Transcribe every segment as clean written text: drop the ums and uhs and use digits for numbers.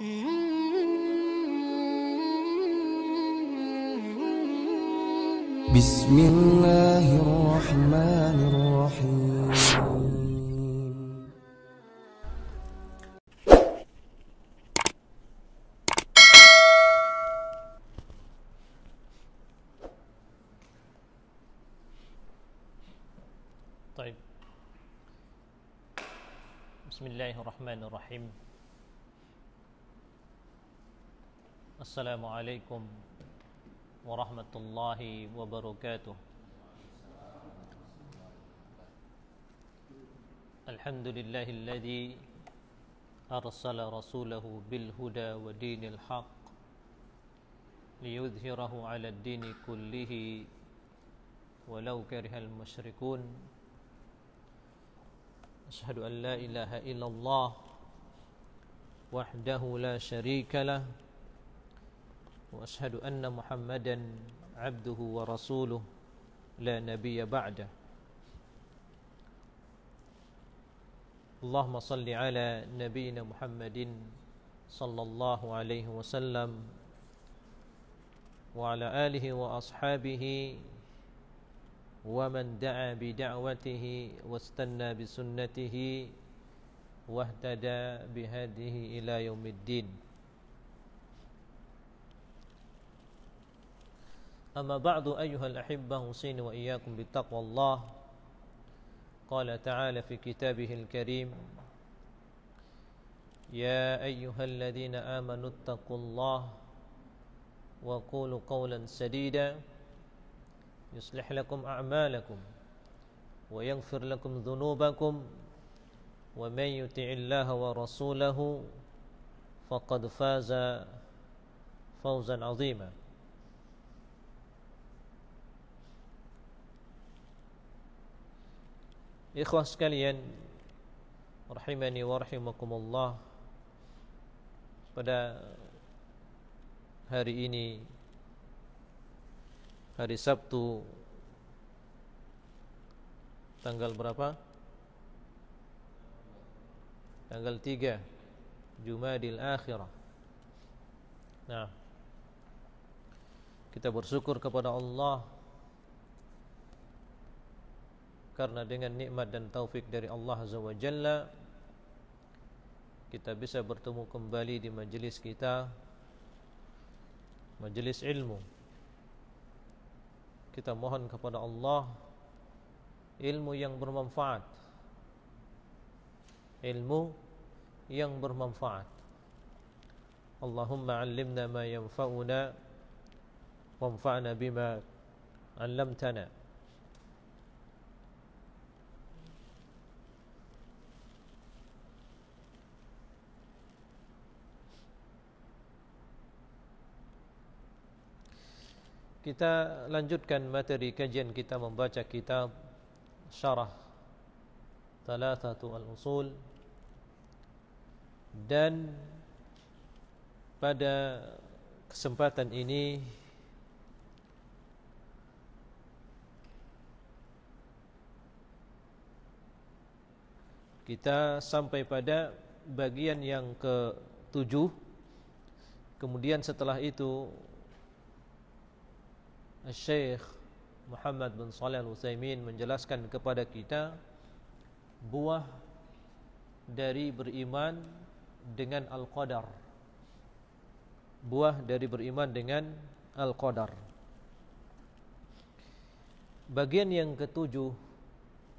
Bismillahirrahmanirrahim. Baik. Bismillahirrahmanirrahim. Assalamualaikum warahmatullahi wabarakatuh. Alhamdulillahilladzi arsala rasulahu bil huda wa dinil haqq liyudhhirahu 'ala ad-dini kullihi walau karihal musyrikun. Asyhadu an la ilaha illallah wahdahu la syarika lah wa asyhadu anna Muhammadan abduhu wa rasuluh la nabiyya ba'da. Allahumma salli ala nabiyyina Muhammadin sallallahu alaihi wasallam wa ala alihi wa ashabihi wa man da'a bi da'watihi wastanna bi sunnatihi wahtada bi hadihi ila yaumiddin. Amma ba'du ayyuhal ahibbah, usini wa iyyakum bittaqwallah. Qala ta'ala fi kitabihil karim, ya ayyuhalladzina amanu ittaqullaha wa qulu qawlan sadida yuslih lakum a'malakum wa yaghfir lakum dhunubakum wa man yuti'illaha wa rasulahu faqad faza fawzan 'azima. Ikhwah sekalian, rahimani wa rahimakumullah, pada hari ini, hari Sabtu, tanggal berapa? Tanggal 3 Jumadil Akhirah. Nah, kita bersyukur kepada Allah karena dengan nikmat dan taufik dari Allah Azza wa Jalla kita bisa bertemu kembali di majelis kita, majelis ilmu. Kita mohon kepada Allah ilmu yang bermanfaat, ilmu yang bermanfaat. Allahumma 'allimna ma yanfa'una wanfa'na bima 'allamtana. Kita lanjutkan materi kajian kita membaca kitab Syarah Thalathatul Usul, dan pada kesempatan ini kita sampai pada bagian yang ke-7. Kemudian setelah itu Syekh Muhammad bin Shalih Al-Utsaimin menjelaskan kepada kita buah dari beriman dengan Al-Qadar. Buah dari beriman dengan Al-Qadar. Bagian yang ke-7,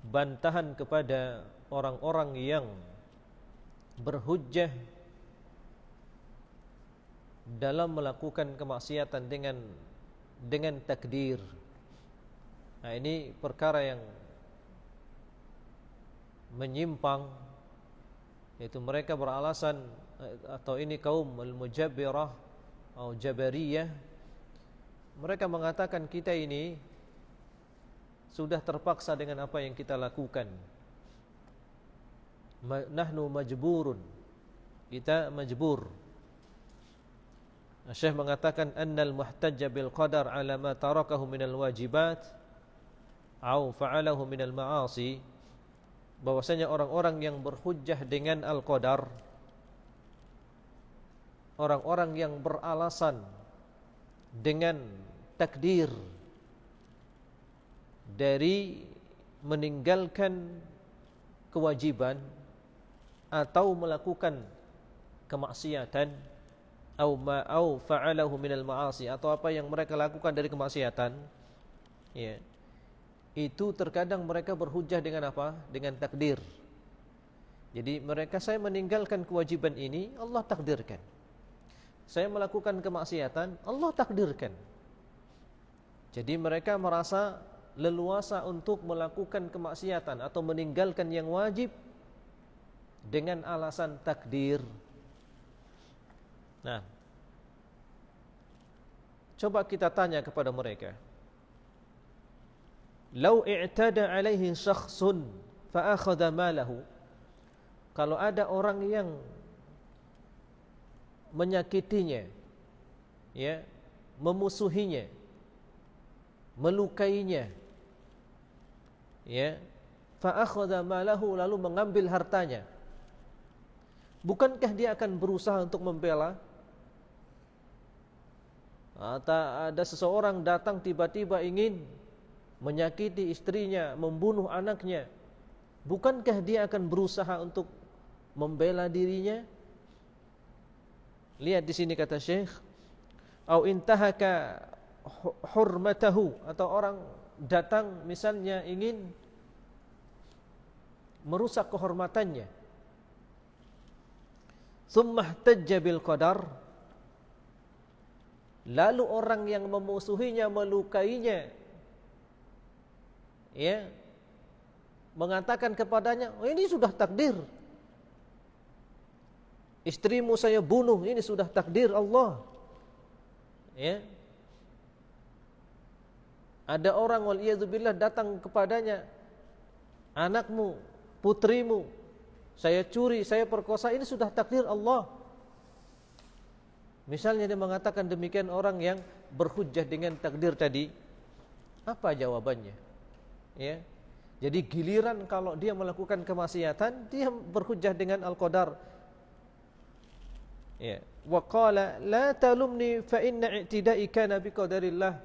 bantahan kepada orang-orang yang berhujjah dalam melakukan kemaksiatan dengan takdir. Nah, ini perkara yang menyimpang, yaitu mereka beralasan, atau ini kaum al-mujabbirah atau jabariyah, mereka mengatakan kita ini sudah terpaksa dengan apa yang kita lakukan. Nahnu majburun, kita majbur. Syekh mengatakan annal muhtajja bil qadar ala ma tarakahu minal wajibat au fa'alahu minal ma'asi, bahwasanya orang-orang yang berhujjah dengan al-qadar orang-orang yang beralasan dengan takdir dari meninggalkan kewajiban atau melakukan kemaksiatan au fa'alahu minal ma'asi, atau apa yang mereka lakukan dari kemaksiatan, ya, itu terkadang mereka berhujjah dengan apa? Dengan takdir. Jadi mereka, saya meninggalkan kewajiban ini, Allah takdirkan. Saya melakukan kemaksiatan, Allah takdirkan. Jadi mereka merasa leluasa untuk melakukan kemaksiatan atau meninggalkan yang wajib dengan alasan takdir. Nah, coba kita tanya kepada mereka. Lau i'tada alaihi syakhsun fa akhadha malahu. Kalau ada orang yang menyakitinya, ya, memusuhinya, melukainya, ya, fa akhadha malahu, lalu mengambil hartanya, bukankah dia akan berusaha untuk membela? Atau ada seseorang datang tiba-tiba ingin menyakiti istrinya, membunuh anaknya, bukankah dia akan berusaha untuk membela dirinya? Lihat di sini kata Syekh, au intahaka hurmatahu, atau orang datang misalnya ingin merusak kehormatannya, thumma ihtajja bil qadar, lalu orang yang memusuhinya, melukainya, ya, mengatakan kepadanya, oh, ini sudah takdir, istrimu saya bunuh, ini sudah takdir Allah, ya. Ada orang waliyadzubillah datang kepadanya, anakmu, putrimu saya curi, saya perkosa, ini sudah takdir Allah. Misalnya dia mengatakan demikian orang yang berhujjah dengan takdir tadi, apa jawabannya? Ya. Jadi giliran kalau dia melakukan kemaksiatan, dia berhujjah dengan al-qadar. Ya. Wa qala la talumni fa inna i'tida'i kana biqadarillah.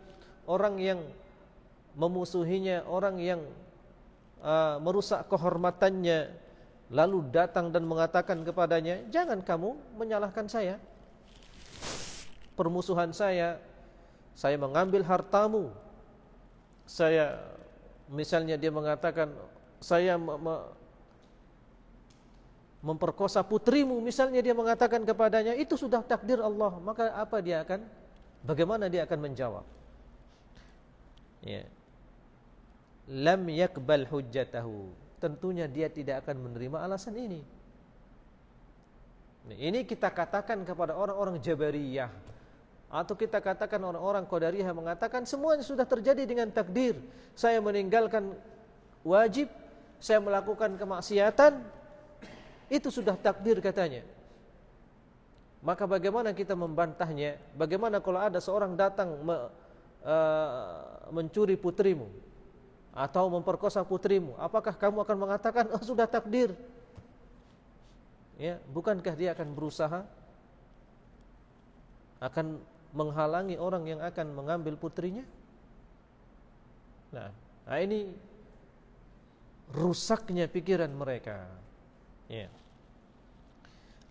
Orang yang memusuhinya, orang yang merusak kehormatannya, lalu datang dan mengatakan kepadanya, jangan kamu menyalahkan saya, permusuhan saya mengambil hartamu, saya, misalnya dia mengatakan saya memperkosa putrimu, misalnya dia mengatakan kepadanya, itu sudah takdir Allah, maka apa dia akan, bagaimana dia akan menjawab? Ya. Lam yakbal hujjatahu, tentunya dia tidak akan menerima alasan ini. Ini kita katakan kepada orang-orang Jabariyah, atau kita katakan orang-orang Qadariyah mengatakan semuanya sudah terjadi dengan takdir. Saya meninggalkan wajib, saya melakukan kemaksiatan, itu sudah takdir katanya. Maka bagaimana kita membantahnya? Bagaimana kalau ada seorang datang mencuri putrimu atau memperkosa putrimu, apakah kamu akan mengatakan oh sudah takdir? Ya, bukankah dia akan berusaha, akan menghalangi orang yang akan mengambil putrinya? Nah, ini rusaknya pikiran mereka. Ya.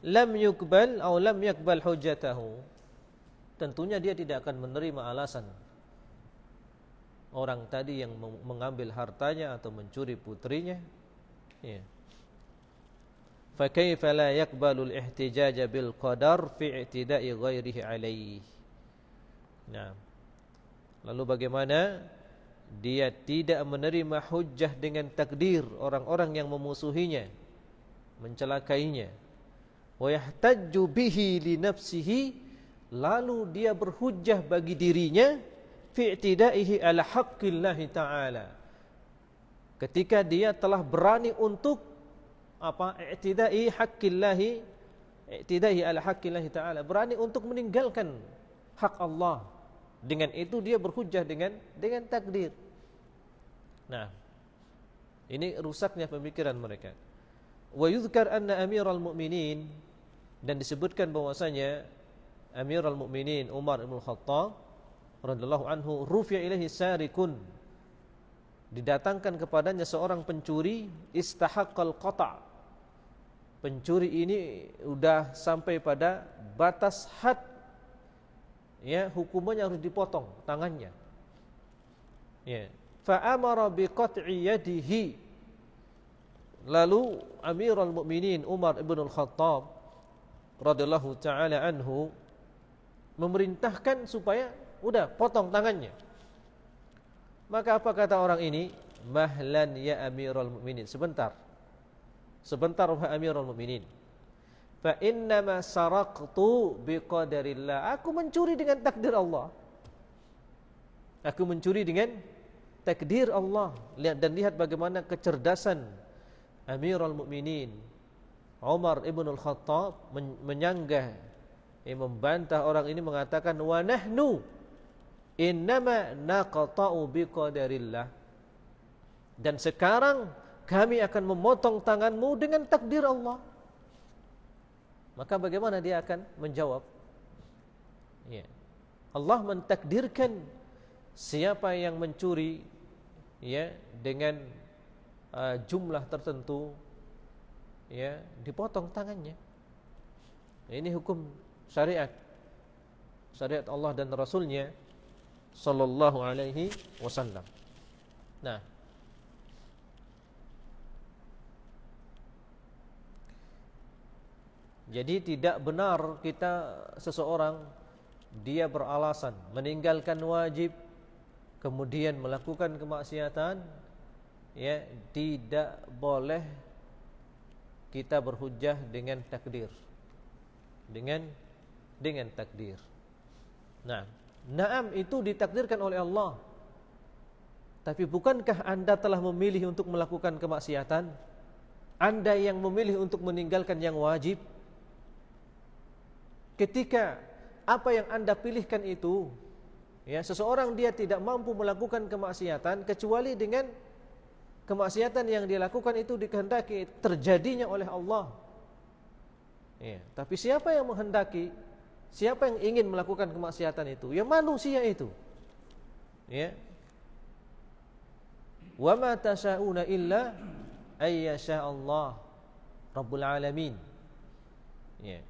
Lam yukbal atau lam yakbal hujjatahu, tentunya dia tidak akan menerima alasan orang tadi yang mengambil hartanya atau mencuri putrinya. Ya. Fa kaifa la yaqbalu al-ihtijaj bil qadar fi i'tida'i ghairihi alaihi. Nah, lalu bagaimana dia tidak menerima hujjah dengan takdir orang-orang yang memusuhinya, mencelakainya, wa yahtajju bihi li nafsihi, lalu dia berhujjah bagi dirinya fi i'tidaihi ala haqqillahi ta'ala, ketika dia telah berani untuk apa? I'tidai haqqillahi, i'tidaihi ala haqqillahi ta'ala, berani untuk meninggalkan hak Allah. Dengan itu dia berhujjah dengan takdir. Nah, ini rusaknya pemikiran mereka. Wa yuzkar anna amiral mu'minin, dan disebutkan bahwasanya Amirul Mukminin Umar bin Khattab radhiyallahu anhu, rufi'a ilaihi sarikun, didatangkan kepadanya seorang pencuri, istahaqqal qata'. Pencuri ini udah sampai pada batas had, ya, hukumannya harus dipotong tangannya. Ya, fa amara bi qat'i yadihi. Lalu Amirul Mukminin Umar bin Khattab radhiyallahu taala anhu memerintahkan supaya udah potong tangannya. Maka apa kata orang ini? Mahlan ya Amirul Mukminin, sebentar. Sebentar wahai Amirul Mukminin. Fa innama saraqtu biqadarillah. Aku mencuri dengan takdir Allah. Aku mencuri dengan takdir Allah. Lihat bagaimana kecerdasan Amirul Mukminin Umar ibn al-Khattab menyanggah, membantah orang ini, mengatakan wa nahnu innama naqta'u biqadarillah. Dan sekarang kami akan memotong tanganmu dengan takdir Allah. Maka bagaimana dia akan menjawab? Ya. Allah mentakdirkan siapa yang mencuri, ya, dengan jumlah tertentu, ya, dipotong tangannya. Ini hukum syariat Allah dan Rasulnya sallallahu alaihi wasallam. Nah, jadi tidak benar seseorang dia beralasan meninggalkan wajib kemudian melakukan kemaksiatan, ya, tidak boleh kita berhujjah dengan takdir. Dengan takdir. Nah, na'am itu ditakdirkan oleh Allah. Tapi bukankah Anda telah memilih untuk melakukan kemaksiatan? Anda yang memilih untuk meninggalkan yang wajib. Ketika apa yang Anda pilihkan itu, ya, seseorang dia tidak mampu melakukan kemaksiatan kecuali dengan kemaksiatan yang dia lakukan itu dikehendaki terjadinya oleh Allah. Ya, tapi siapa yang menghendaki? Siapa yang ingin melakukan kemaksiatan itu? Ya manusia itu. Ya. Wa ma tasyauna illa ayyasha Allah Rabbul Alamin. Ya.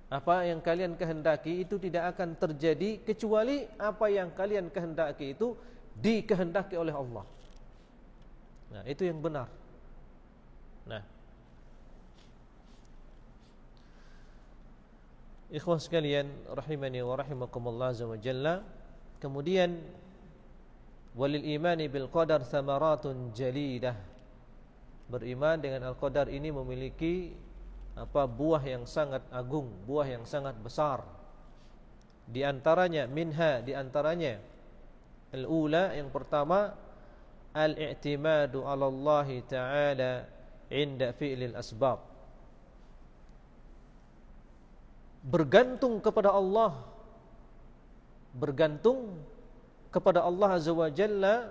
Apa yang kalian kehendaki itu tidak akan terjadi kecuali apa yang kalian kehendaki itu dikehendaki oleh Allah. Nah, itu yang benar. Nah, ikhwah sekalian rahimani wa rahimakumullah azza wa jalla, kemudian walil imani bil qadar thamaratun jalidah. Beriman dengan al-qadar ini memiliki buah yang sangat agung, buah yang sangat besar. Di antaranya al-ula, yang pertama, al-i'timadu 'ala Allah ta'ala 'inda fi'lil asbab. Bergantung kepada Allah Azza wa Jalla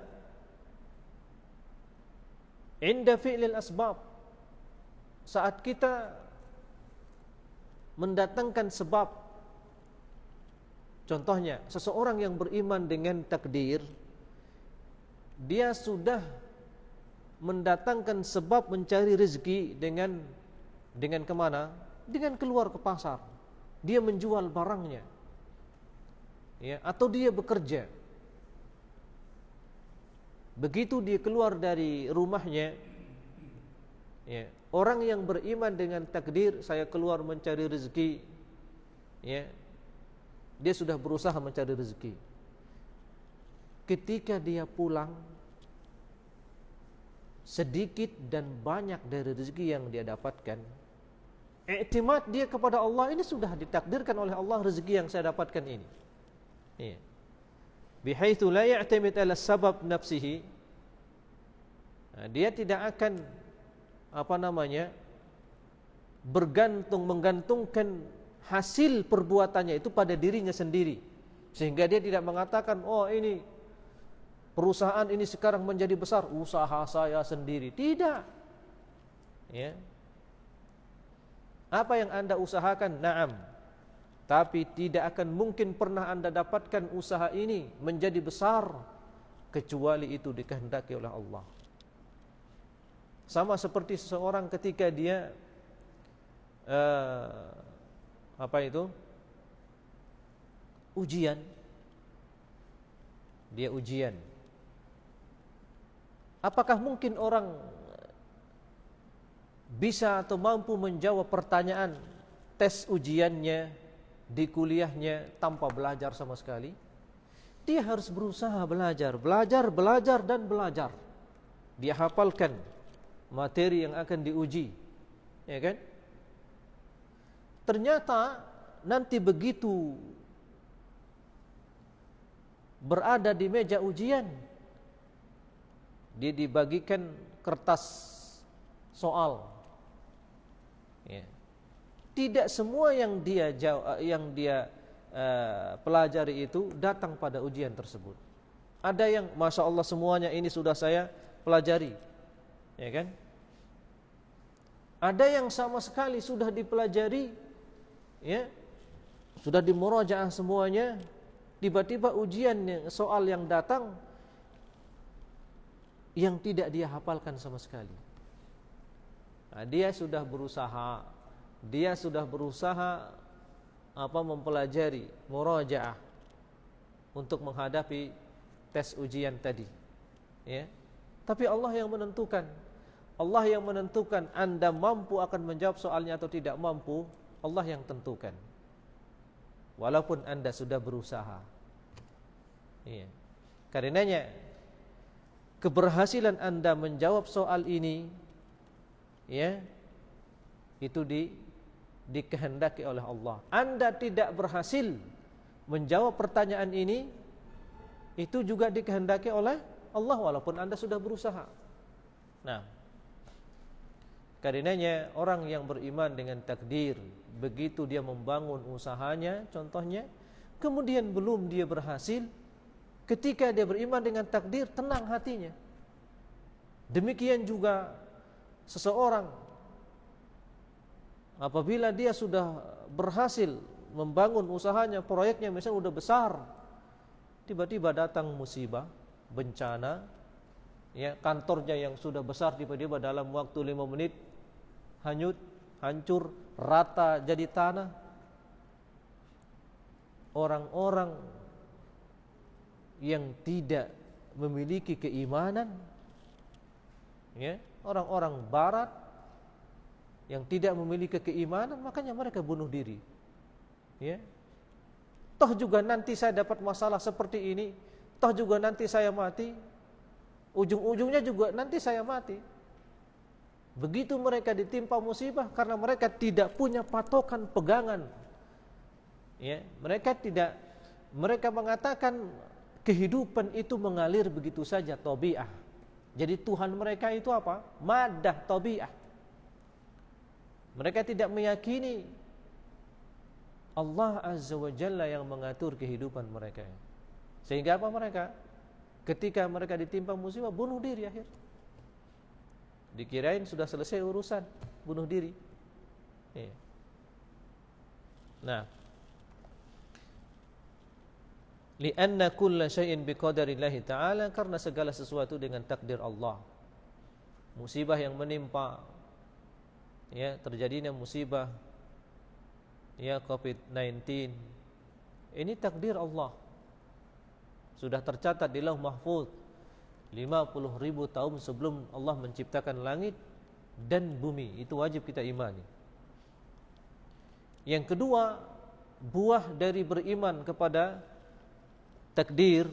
'inda fi'lil asbab. Saat kita mendatangkan sebab. Contohnya, seseorang yang beriman dengan takdir, dia sudah mendatangkan sebab mencari rezeki dengan kemana? Dengan keluar ke pasar. Dia menjual barangnya, ya, atau dia bekerja. Begitu dia keluar dari rumahnya, ya, orang yang beriman dengan takdir, saya keluar mencari rezeki, ya, dia sudah berusaha mencari rezeki. Ketika dia pulang, sedikit dan banyak dari rezeki yang dia dapatkan, i'timad dia kepada Allah, ini sudah ditakdirkan oleh Allah rezeki yang saya dapatkan ini. Ya. Bihaitsu la ya'tamid 'ala sabab nafsihi. Nah, dia tidak akan menggantungkan hasil perbuatannya itu pada dirinya sendiri, sehingga dia tidak mengatakan, oh ini perusahaan ini sekarang menjadi besar usaha saya sendiri. Tidak, ya. Apa yang Anda usahakan, na'am, Tapi tidak akan mungkin pernah Anda dapatkan usaha ini menjadi besar kecuali itu dikehendaki oleh Allah. Sama seperti seseorang ketika dia ujian. Dia ujian. Apakah mungkin orang bisa atau mampu menjawab pertanyaan tes ujiannya di kuliahnya tanpa belajar sama sekali? Dia harus berusaha belajar, dan belajar. Dia hafalkan materi yang akan diuji, ya kan? Ternyata nanti begitu berada di meja ujian, dia dibagikan kertas soal. Ya. Tidak semua yang dia pelajari itu datang pada ujian tersebut. Ada yang Masya Allah semuanya ini sudah saya pelajari, ya kan? Ada yang sama sekali sudah dipelajari, ya, sudah dimurajaah semuanya. Tiba-tiba ujian soal yang datang yang tidak dia hafalkan sama sekali. Nah, dia sudah berusaha mempelajari murajaah untuk menghadapi tes ujian tadi, ya. Tapi Allah yang menentukan. Allah yang menentukan Anda mampu akan menjawab soalnya atau tidak mampu. Allah yang tentukan. Walaupun Anda sudah berusaha, ya. Karenanya keberhasilan Anda menjawab soal ini, ya, itu dikehendaki oleh Allah. Anda tidak berhasil menjawab pertanyaan ini, itu juga dikehendaki oleh Allah walaupun Anda sudah berusaha. Nah, karenanya orang yang beriman dengan takdir, begitu dia membangun usahanya, contohnya, kemudian belum dia berhasil, ketika dia beriman dengan takdir, tenang hatinya. Demikian juga seseorang apabila dia sudah berhasil membangun usahanya, proyeknya misalnya sudah besar, tiba-tiba datang musibah, bencana, ya, kantornya yang sudah besar tiba-tiba dalam waktu 5 menit hanyut, hancur, rata jadi tanah. Orang-orang yang tidak memiliki keimanan, ya, orang-orang barat yang tidak memiliki keimanan, makanya mereka bunuh diri, ya. Toh juga nanti saya dapat masalah seperti ini, toh juga nanti saya mati, ujung-ujungnya juga nanti saya mati. Begitu mereka ditimpa musibah karena mereka tidak punya patokan pegangan, ya. Mereka mengatakan kehidupan itu mengalir begitu saja, tabiah. Jadi Tuhan mereka itu apa? Madah, tabiah. Mereka tidak meyakini Allah Azza wa Jalla yang mengatur kehidupan mereka. Sehingga apa mereka? Ketika mereka ditimpa musibah, bunuh diri akhir. Dikirain sudah selesai urusan, bunuh diri. Nah, li'anna kulla syai'in biqadarillahi ta'ala, karena segala sesuatu dengan takdir Allah. Musibah yang menimpa, ya, terjadinya musibah, ya, COVID-19, ini takdir Allah. Sudah tercatat di Lauh Mahfuz 50.000 tahun sebelum Allah menciptakan langit dan bumi. Itu wajib kita imani. Yang kedua, buah dari beriman kepada takdir,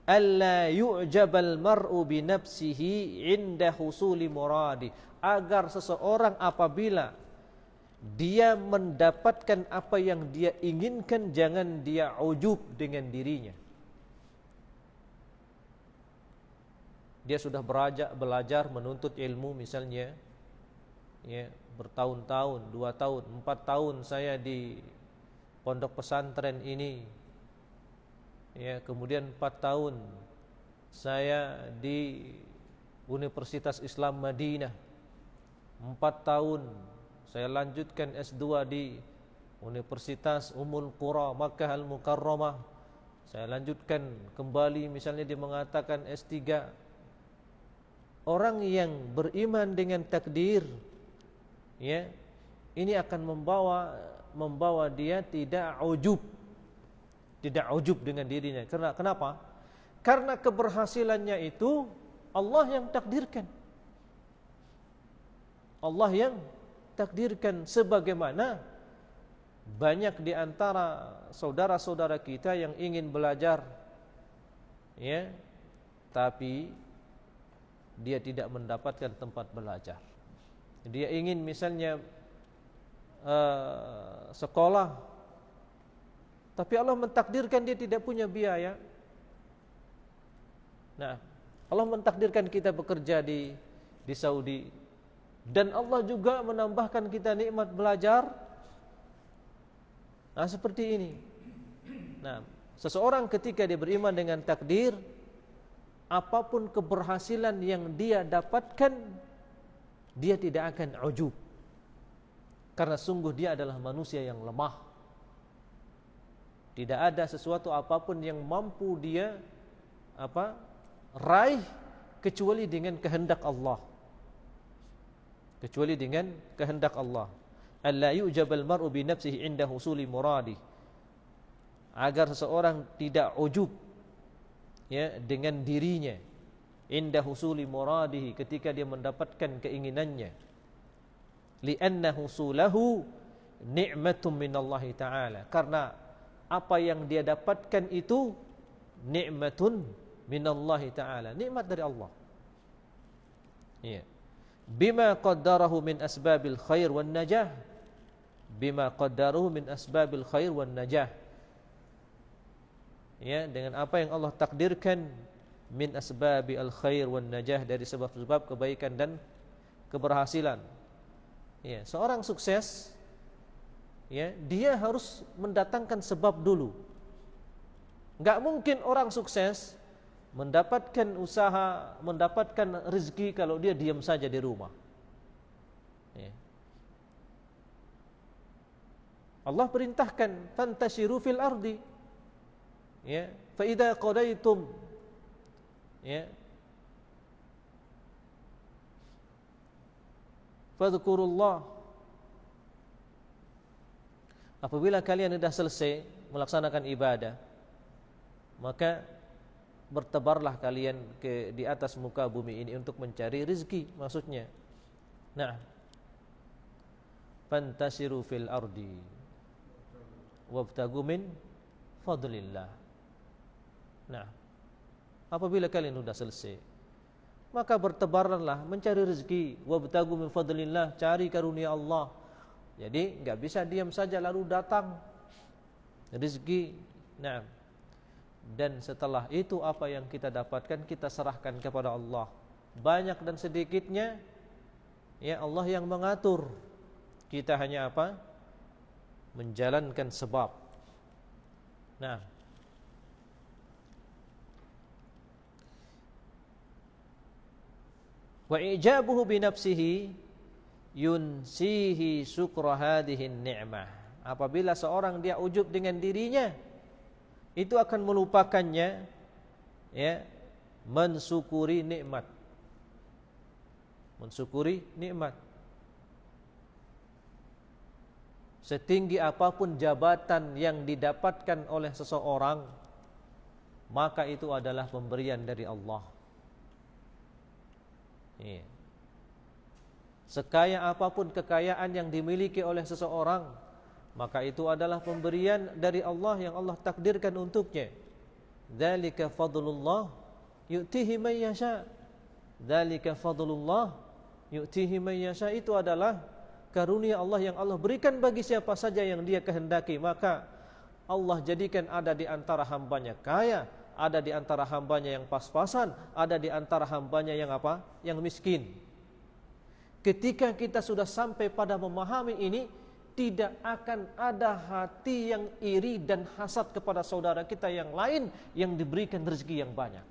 alla yu'jabal mar'u bi nafsihi 'inda husuli muradi, agar seseorang apabila dia mendapatkan apa yang dia inginkan, jangan dia ujub dengan dirinya. Dia sudah belajar menuntut ilmu misalnya, ya, bertahun-tahun, 2 tahun, 4 tahun saya di pondok pesantren ini, ya, kemudian 4 tahun saya di Universitas Islam Madinah, 4 tahun saya lanjutkan S2 di Universitas Ummul Qura Makkah Al-Mukarramah. Saya lanjutkan kembali, misalnya dia mengatakan S3. Orang yang beriman dengan takdir, ya, ini akan membawa dia tidak ujub dengan dirinya. Kenapa? Karena keberhasilannya itu Allah yang takdirkan. Allah yang takdirkan, sebagaimana banyak di antara saudara-saudara kita yang ingin belajar, ya, tapi dia tidak mendapatkan tempat belajar. Dia ingin misalnya sekolah, tapi Allah mentakdirkan dia tidak punya biaya. Nah, Allah mentakdirkan kita bekerja di Saudi, dan Allah juga menambahkan kita nikmat belajar. Nah, seperti ini. Nah, seseorang ketika dia beriman dengan takdir, apapun keberhasilan yang dia dapatkan, dia tidak akan ujub. Karena sungguh dia adalah manusia yang lemah. Tidak ada sesuatu apapun yang mampu dia raih kecuali dengan kehendak Allah. Kecuali dengan kehendak Allah. Alla yujabal mar'u bi nafsihi 'inda husuli muradi. Agar seseorang tidak ujub, ya, dengan dirinya, inda husuli muradihi, ketika dia mendapatkan keinginannya. Li'anna husulahu ni'matun minallahi ta'ala. Karena apa yang dia dapatkan itu ni'matun minallahi ta'ala, nikmat dari Allah. Ya. Bima qaddarahu min asbabil khair wan najah. Bima qaddarahu min asbabil khair wan najah. Ya, dengan apa yang Allah takdirkan min asbabil khair wan najah, dari sebab-sebab kebaikan dan keberhasilan. Ya, seorang sukses, ya, dia harus mendatangkan sebab dulu. Enggak mungkin orang sukses mendapatkan usaha, mendapatkan rezeki kalau dia diam saja di rumah. Ya. Allah perintahkan fantashiru fil ardi. Ya, fa idza qadaitum, ya, fadhkurullah. Apabila kalian sudah selesai melaksanakan ibadah, maka bertebarlah kalian di atas muka bumi ini untuk mencari rezeki, maksudnya. Nah, fantasiru fil ardi wabtagu min fadlillah. Nah, apabila kalian sudah selesai, maka bertebarlah mencari rezeki, wabtagu min fadlillah, cari karunia Allah. Jadi enggak bisa diam saja lalu datang rezeki. Nah, dan setelah itu apa yang kita dapatkan kita serahkan kepada Allah. Banyak dan sedikitnya, ya, Allah yang mengatur. Kita hanya menjalankan sebab. Nah, wa ijabuhu bi nafsihi yunsihi syukra hadhihi ni'mah. Apabila seorang dia ujub dengan dirinya, itu akan melupakannya, ya, mensyukuri nikmat. Mensyukuri nikmat. Setinggi apapun jabatan yang didapatkan oleh seseorang, maka itu adalah pemberian dari Allah. Ya. Sekaya apapun kekayaan yang dimiliki oleh seseorang, maka itu adalah pemberian dari Allah yang Allah takdirkan untuknya. Dzalika fadlullah yu'tihi man yasha. Dzalika fadlullah yu'tihi man yasha. Itu adalah karunia Allah yang Allah berikan bagi siapa saja yang Dia kehendaki. Maka Allah jadikan ada di antara hambanya kaya, ada di antara hambanya yang pas-pasan, ada di antara hambanya yang yang miskin. Ketika kita sudah sampai pada memahami ini, tidak akan ada hati yang iri dan hasad kepada saudara kita yang lain yang diberikan rezeki yang banyak.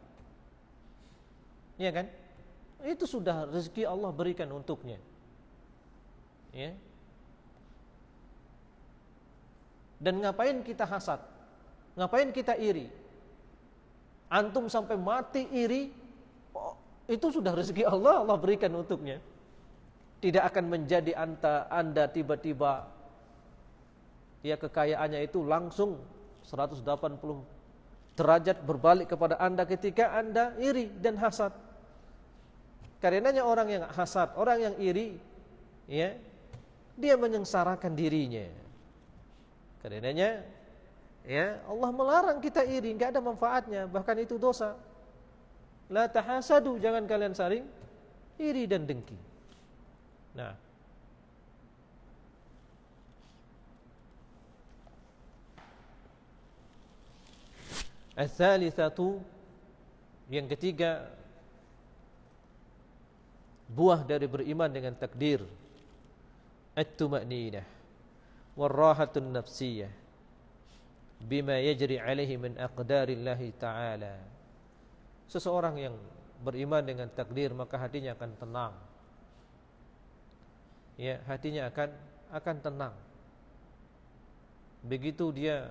Ya kan? Itu sudah rezeki Allah berikan untuknya. Ya. Dan ngapain kita hasad? Ngapain kita iri? Antum sampai mati iri, itu sudah rezeki Allah, Allah berikan untuknya. Tidak akan menjadi Anda tiba-tiba ya kekayaannya itu langsung 180 derajat berbalik kepada Anda ketika Anda iri dan hasad. Karenanya orang yang hasad, orang yang iri, ya, dia menyengsarakan dirinya. Karenanya, ya, Allah melarang kita iri, enggak ada manfaatnya, bahkan itu dosa. La tahasadu, jangan kalian saling iri dan dengki. Nah, as-salisatu, yang ketiga, buah dari beriman dengan takdir, at-tuma'ninah war-rahatun nafsiyah bima yajri alaihi min aqdarillahi ta'ala. Seseorang yang beriman dengan takdir, maka hatinya akan tenang. Ya, hatinya akan tenang. Begitu dia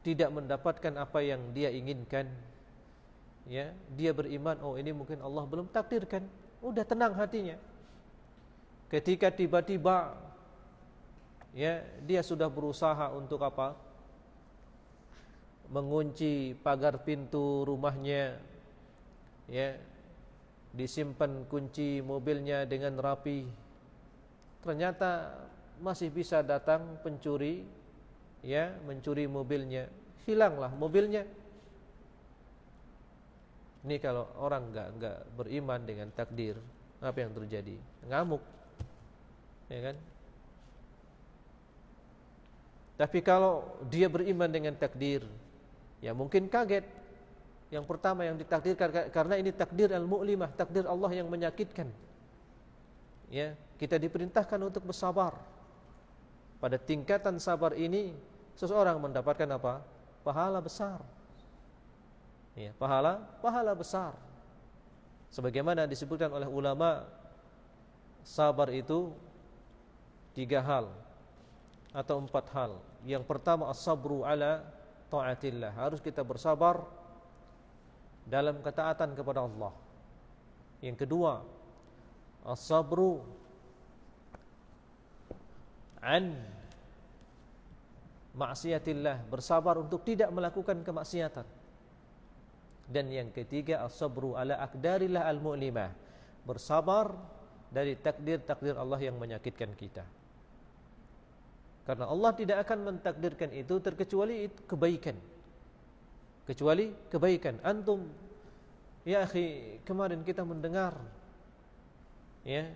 tidak mendapatkan apa yang dia inginkan, ya, dia beriman, oh ini mungkin Allah belum takdirkan, udah tenang hatinya. Ketika tiba-tiba, ya, dia sudah berusaha untuk apa? Mengunci pagar pintu rumahnya, ya, disimpan kunci mobilnya dengan rapi. Ternyata masih bisa datang pencuri, ya, mencuri mobilnya, hilanglah mobilnya. Ini kalau orang enggak beriman dengan takdir, apa yang terjadi? Ngamuk, ya kan? Tapi kalau dia beriman dengan takdir, ya mungkin kaget. Yang pertama yang ditakdirkan, karena ini takdir al-mu'limah, takdir Allah yang menyakitkan. Ya, kita diperintahkan untuk bersabar. Pada tingkatan sabar ini, seseorang mendapatkan apa? Pahala besar. Ya, pahala besar. Sebagaimana disebutkan oleh ulama, sabar itu 3 hal atau 4 hal. Yang pertama, as-sabru ala ta'atillah, harus kita bersabar dalam ketaatan kepada Allah. Yang kedua, as-sabru an maksiatillah, bersabar untuk tidak melakukan kemaksiatan. Dan yang ketiga, as-sabru ala aqdarillah al-mu'limah, bersabar dari takdir-takdir Allah yang menyakitkan kita. Karena Allah tidak akan mentakdirkan itu terkecuali itu kebaikan. Kecuali kebaikan. Antum, ya akhi, kemarin kita mendengar, ya,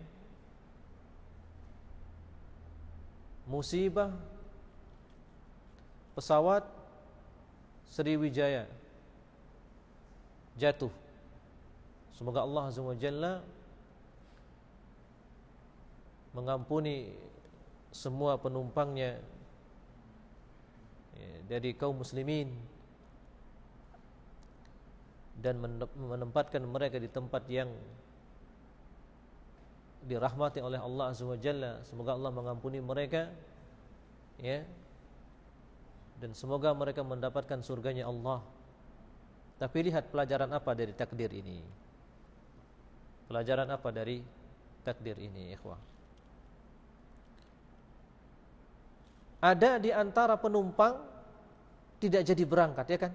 musibah pesawat Sriwijaya jatuh. Semoga Allah Azza wa Jalla mengampuni semua penumpangnya, ya, dari kaum muslimin, dan menempatkan mereka di tempat yang dirahmati oleh Allah Azza wa Jalla. Semoga Allah mengampuni mereka, ya, dan semoga mereka mendapatkan surganya Allah. Tapi lihat pelajaran apa dari takdir ini? Pelajaran apa dari takdir ini, ikhwah? Ada di antara penumpang tidak jadi berangkat, ya kan?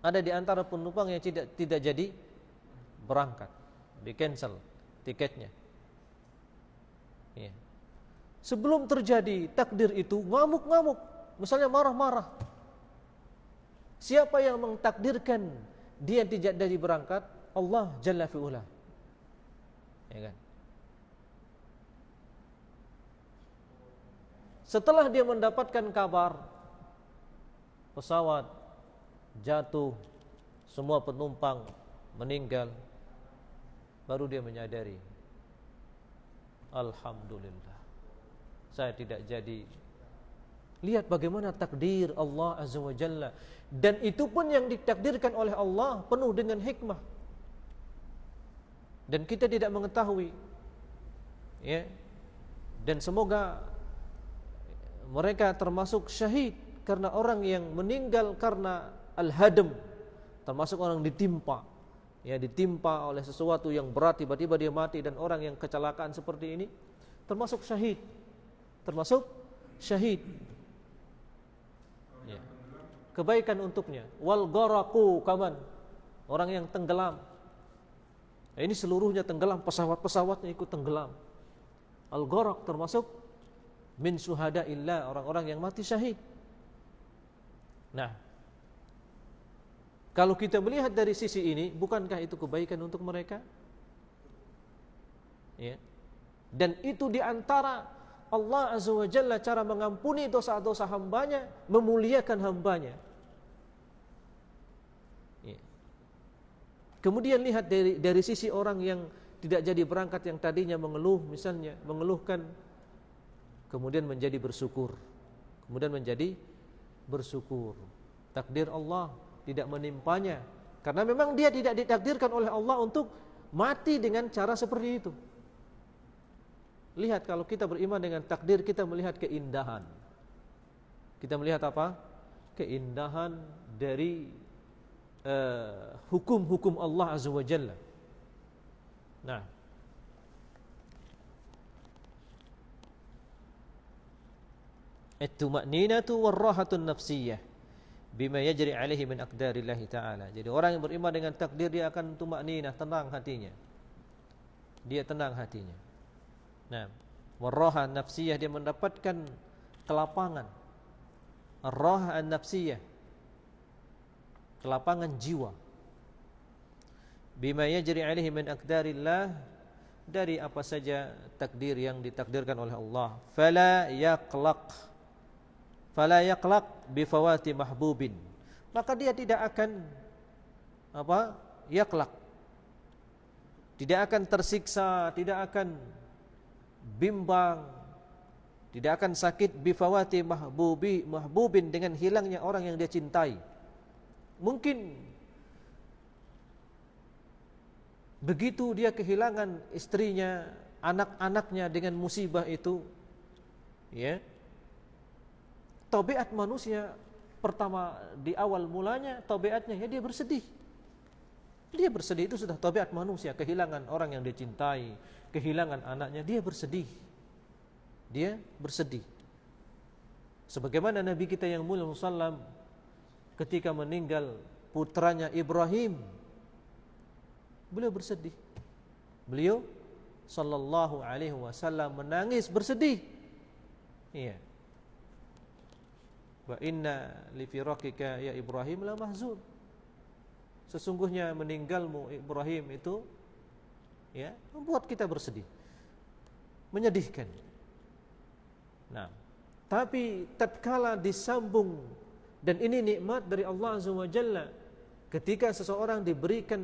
Ada di antara penumpang yang tidak jadi berangkat, di-cancel tiketnya. Ya. Sebelum terjadi takdir itu, ngamuk-ngamuk, misalnya marah-marah. Siapa yang mentakdirkan dia tidak jadi berangkat? Allah Jalla fi'ula, ya kan? Setelah dia mendapatkan kabar pesawat jatuh, semua penumpang meninggal, baru dia menyadari, alhamdulillah, saya tidak jadi. Lihat bagaimana takdir Allah Azza wa Jalla. Dan itu pun yang ditakdirkan oleh Allah penuh dengan hikmah. Dan kita tidak mengetahui, ya, Dan semoga mereka termasuk syahid, karena orang yang meninggal karena al-hadam, termasuk orang ditimpa, ya, ditimpa oleh sesuatu yang berat, tiba-tiba dia mati, dan orang yang kecelakaan seperti ini termasuk syahid, termasuk syahid. Ya. Kebaikan untuknya. Wal gharaqu kaman, orang yang tenggelam. Ya, ini seluruhnya tenggelam, pesawat-pesawatnya ikut tenggelam. Al-gharaq termasuk min syuhadaillah, orang-orang yang mati syahid. Nah, kalau kita melihat dari sisi ini, bukankah itu kebaikan untuk mereka? Ya. Dan itu diantara Allah Azza wa Jalla cara mengampuni dosa-dosa hambanya, memuliakan hambanya. Ya. Kemudian lihat dari sisi orang yang tidak jadi berangkat, yang tadinya mengeluh, misalnya mengeluhkan, kemudian menjadi bersyukur, kemudian menjadi bersyukur. Takdir Allah tidak menimpanya, karena memang dia tidak ditakdirkan oleh Allah untuk mati dengan cara seperti itu. Lihat, kalau kita beriman dengan takdir, kita melihat keindahan. Kita melihat apa? Keindahan dari hukum-hukum Allah Azza wa Jalla. Nah, at-tuma'ninatu war-rahatun nafsiyah bima yajri alaihi min aqdarillahi ta'ala. Jadi orang yang beriman dengan takdir, dia akan tuma'ninah, tenang hatinya. Dia tenang hatinya. Nah, war-raha nafsiyah, dia mendapatkan kelapangan. Ar-raha an-nafsiyah, kelapangan jiwa. Bima yajri alaihi min aqdarillah, dari apa saja takdir yang ditakdirkan oleh Allah. Fala yaqlaq bifawati mahbubin, maka dia tidak akan yaqlaq, tidak akan tersiksa, tidak akan bimbang, tidak akan sakit bifawati mahbubin, dengan hilangnya orang yang dia cintai. Mungkin begitu dia kehilangan istrinya, anak-anaknya dengan musibah itu, ya, tabiat manusia pertama di awal mulanya, tabiatnya ya dia bersedih. Dia bersedih, itu sudah tabiat manusia. Kehilangan orang yang dia cintai, kehilangan anaknya, dia bersedih. Dia bersedih. Sebagaimana Nabi kita yang mulia sallam ketika meninggal putranya Ibrahim, beliau bersedih. Beliau sallallahu alaihi wasallam menangis bersedih. Iya. Wa inna li firaqika ya Ibrahim la mahzun. Sesungguhnya meninggalmu Ibrahim itu, ya, membuat kita bersedih, menyedihkan. Nah, tapi tatkala disambung, dan ini nikmat dari Allah Azza wa Jalla, ketika seseorang diberikan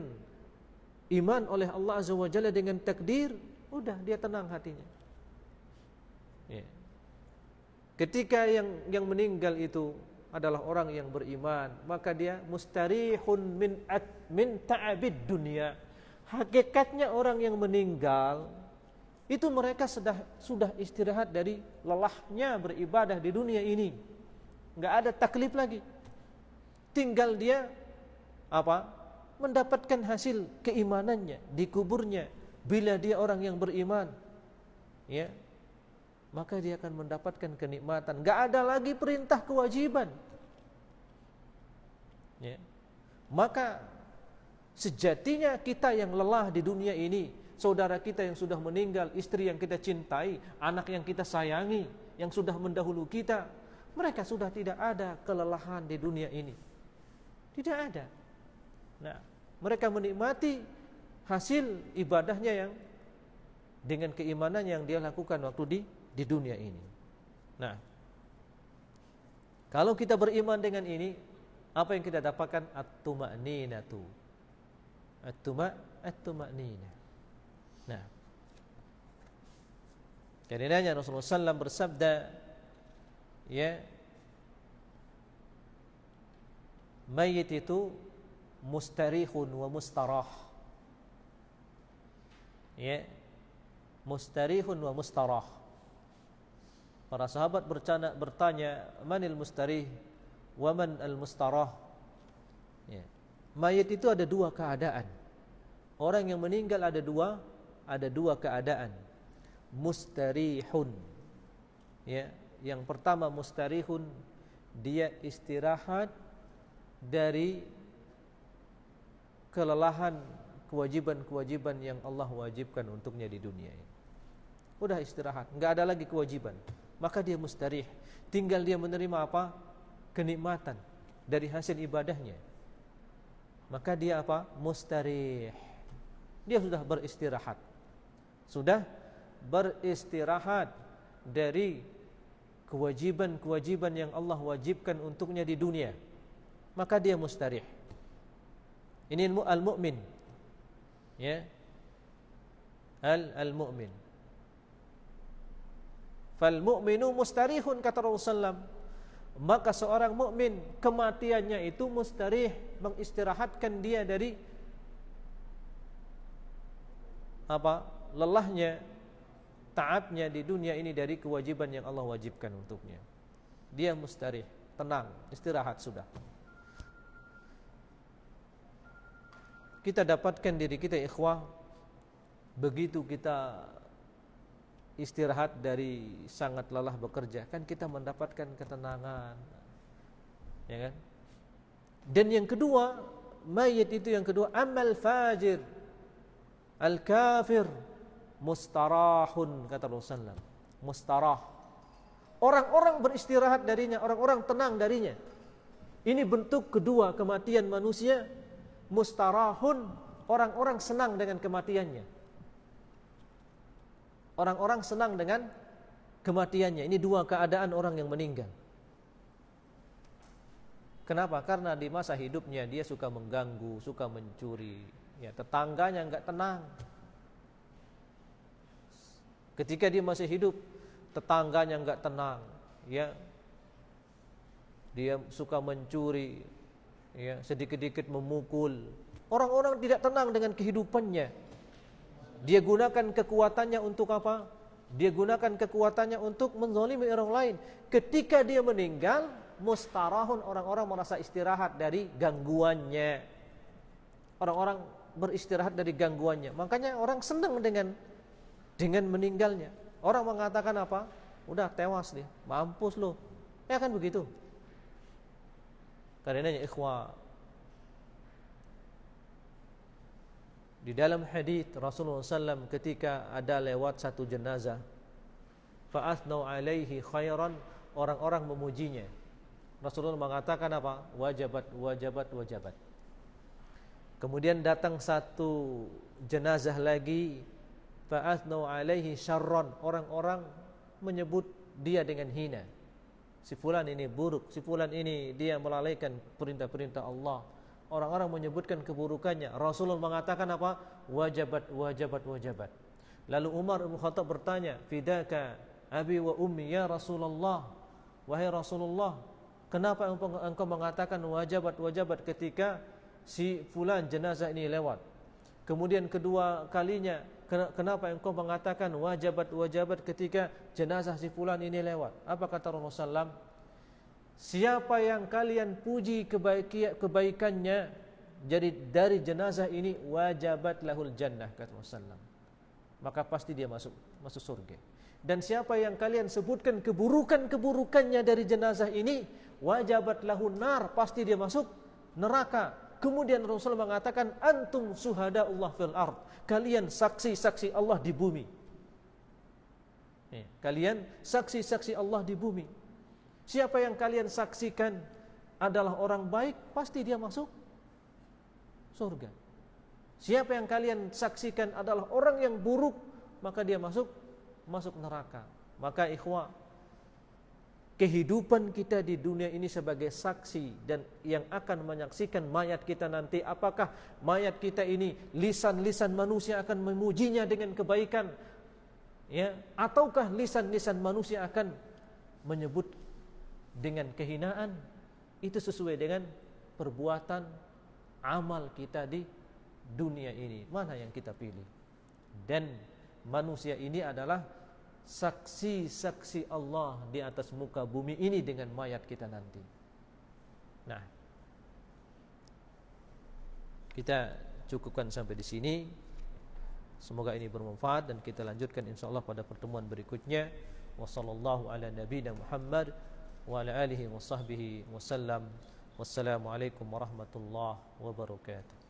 iman oleh Allah Azza wa Jalla dengan takdir, udah dia tenang hatinya. Ya. Ketika yang meninggal itu adalah orang yang beriman, maka dia mustarihun min ta'abid dunia. Hakikatnya orang yang meninggal itu mereka sudah istirahat dari lelahnya beribadah di dunia ini. Enggak ada taklif lagi. Tinggal dia mendapatkan hasil keimanannya di kuburnya. Bila dia orang yang beriman, ya, maka dia akan mendapatkan kenikmatan. Enggak ada lagi perintah kewajiban. Ya. Maka sejatinya kita yang lelah di dunia ini, saudara kita yang sudah meninggal, istri yang kita cintai, anak yang kita sayangi, yang sudah mendahulu kita, mereka sudah tidak ada kelelahan di dunia ini. Tidak ada. Nah, mereka menikmati hasil ibadahnya yang dengan keimanan yang dia lakukan waktu di dunia ini. Nah, kalau kita beriman dengan ini, apa yang kita dapatkan? At-tuma'ninatu. At-tuma'ninah. Nah, karenanya Rasulullah SAW bersabda, ya, mayit itu mustarihun wa mustarah. Ya, mustarihun wa mustarah. Para sahabat bertanya, manil mustarih wa man al mustarah. Ya. Mayit itu ada dua keadaan. Orang yang meninggal ada dua keadaan. Mustarihun. Ya, yang pertama mustarihun, dia istirahat dari kelelahan kewajiban-kewajiban yang Allah wajibkan untuknya di dunia ini. Udah istirahat, enggak ada lagi kewajiban. Maka dia mustarih. Tinggal dia menerima apa? Kenikmatan dari hasil ibadahnya. Maka dia apa? Mustarih. Dia sudah beristirahat. Sudah beristirahat dari kewajiban-kewajiban yang Allah wajibkan untuknya di dunia. Maka dia mustarih. Ini al-mu'min. Ya. Al-mu'min. Fal mu'minu mustarihun, kata Rasulullah. Maka seorang mukmin kematiannya itu mustarih, mengistirahatkan dia dari apa? Lelahnya, taabnya di dunia ini dari kewajiban yang Allah wajibkan untuknya. Dia mustarih, tenang, istirahat sudah. Kita dapatkan diri kita ikhwah, begitu kita istirahat dari sangat lelah bekerja, kan kita mendapatkan ketenangan, ya kan? Dan yang kedua, mayit itu yang kedua, amal fajir, al-kafir, mustarahun, kata Rasulullah. Mustarah. Orang-orang beristirahat darinya, orang-orang tenang darinya. Ini bentuk kedua kematian manusia. Mustarahun, orang-orang senang dengan kematiannya. Orang-orang senang dengan kematiannya. Ini dua keadaan orang yang meninggal. Kenapa? Karena di masa hidupnya dia suka mengganggu, suka mencuri. Ya, tetangganya enggak tenang. Ketika dia masih hidup, tetangganya enggak tenang. Ya, dia suka mencuri. Ya, sedikit-sedikit memukul. Orang-orang tidak tenang dengan kehidupannya. Dia gunakan kekuatannya untuk apa? Dia gunakan kekuatannya untuk menzalimi orang lain. Ketika dia meninggal, mustarahun, orang-orang merasa istirahat dari gangguannya. Orang-orang beristirahat dari gangguannya. Makanya orang senang dengan meninggalnya. Orang mengatakan apa? Udah tewas nih, mampus lo. Ya kan begitu. Karenanya ikhwah, di dalam hadis Rasulullah SAW ketika ada lewat satu jenazah, fa'athnau alaihi khairan, orang-orang memujinya. Rasulullah mengatakan apa? Wajabat, wajabat, wajabat. Kemudian datang satu jenazah lagi, fa'athnau alaihi syarran, orang-orang menyebut dia dengan hina. Si fulan ini buruk, si fulan ini dia melalaikan perintah-perintah Allah. Orang-orang menyebutkan keburukannya. Rasulullah mengatakan apa? Wajabat, wajabat, wajabat. Lalu Umar bin Khattab bertanya, fidaka abi wa ummi ya Rasulullah. Wahai Rasulullah, kenapa engkau mengatakan wajabat, wajabat ketika si fulan jenazah ini lewat? Kemudian kedua kalinya, kenapa engkau mengatakan wajabat, wajabat ketika jenazah si fulan ini lewat? Apa kata Rasulullah SAW? Siapa yang kalian puji kebaikannya, jadi dari jenazah ini wajabat lahul jannah, kata Rasulullah. Maka pasti dia masuk surga. Dan siapa yang kalian sebutkan keburukannya dari jenazah ini, wajabat lahun nar, pasti dia masuk neraka. Kemudian Rasulullah mengatakan, antum syuhadaullah fil ard, kalian saksi-saksi Allah di bumi. Kalian saksi-saksi Allah di bumi. Siapa yang kalian saksikan adalah orang baik, pasti dia masuk surga. Siapa yang kalian saksikan adalah orang yang buruk, maka dia masuk neraka. Maka ikhwah, kehidupan kita di dunia ini sebagai saksi dan yang akan menyaksikan mayat kita nanti, apakah mayat kita ini lisan-lisan manusia akan memujinya dengan kebaikan, ya, ataukah lisan-lisan manusia akan menyebut dengan kehinaan? Itu sesuai dengan perbuatan amal kita di dunia ini. Mana yang kita pilih? Dan manusia ini adalah saksi-saksi Allah di atas muka bumi ini dengan mayat kita nanti. Nah, kita cukupkan sampai di sini. Semoga ini bermanfaat dan kita lanjutkan insyaallah pada pertemuan berikutnya. Wassallallahu ala nabiyina Muhammad wa ala alihi wa sahbihi wasallam. Wassalamualaikum warahmatullahi wabarakatuh.